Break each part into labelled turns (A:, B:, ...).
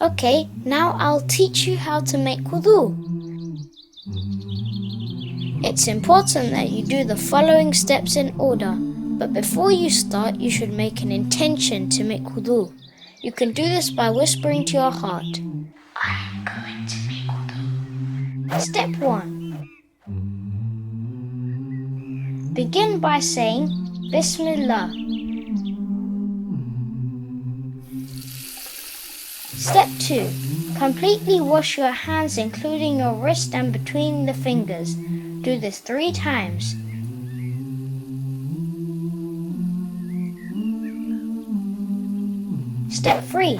A: Okay, now I'll teach you how to make wudu. It's important that you do the following steps in order, but before you start, you should make an intention to make wudu. You can do this by whispering to your heart, I'm going to make wudu. Step 1. Begin by saying, Bismillah. Step 2. Completely wash your hands including your wrist and between the fingers. Do this 3 times. Step 3.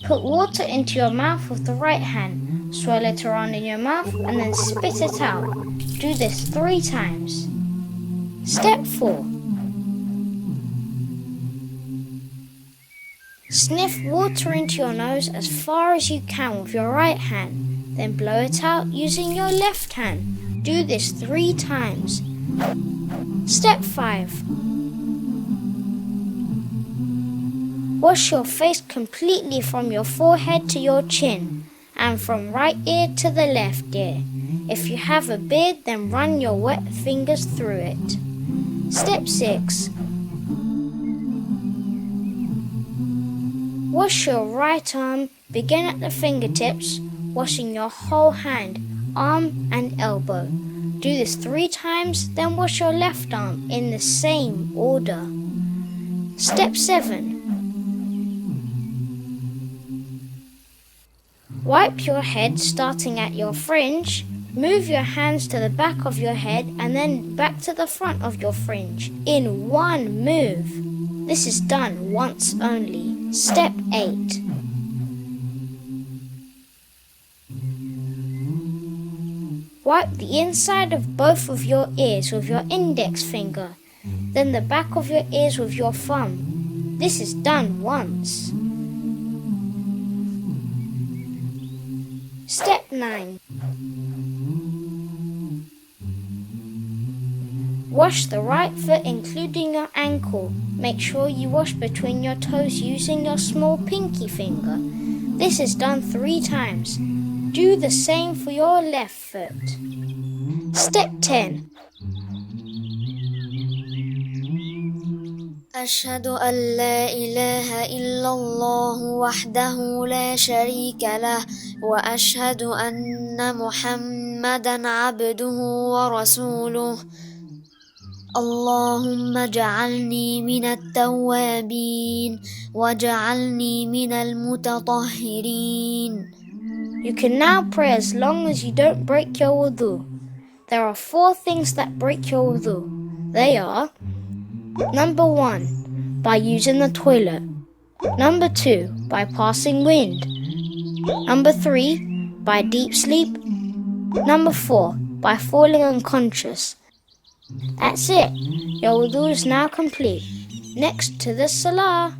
A: Put water into your mouth with the right hand. Swirl it around in your mouth and then spit it out. Do this 3 times. Step 4. Sniff water into your nose as far as you can with your right hand, then blow it out using your left hand. Do this 3 times. Step 5. Wash your face completely from your forehead to your chin, and from right ear to the left ear. If you have a beard, then run your wet fingers through it. Step 6. Wash your right arm, begin at the fingertips, washing your whole hand, arm and elbow. Do this 3 times, then wash your left arm in the same order. Step 7. Wipe your head starting at your fringe, move your hands to the back of your head and then back to the front of your fringe in one move. This is done once only. Step 8. Wipe the inside of both of your ears with your index finger, then the back of your ears with your thumb. This is done once. Step 9. Wash the right foot including your ankle. Make sure you wash between your toes using your small pinky finger. This is done 3 times. Do the same for your left foot. Step 10.
B: أشهد أن لا إله إلا الله وحده لا شريك له وأشهد أن محمدا عبده ورسوله اللهم اجعلني من التوابين واجعلني من المتطهرين.
A: You can now pray as long as you don't break your wudu. There are 4 things that break your wudu. They are: Number 1, by using the toilet. Number 2, by passing wind. Number 3, by deep sleep. Number 4, by falling unconscious. That's it. Your wudu is now complete. Next to the salah.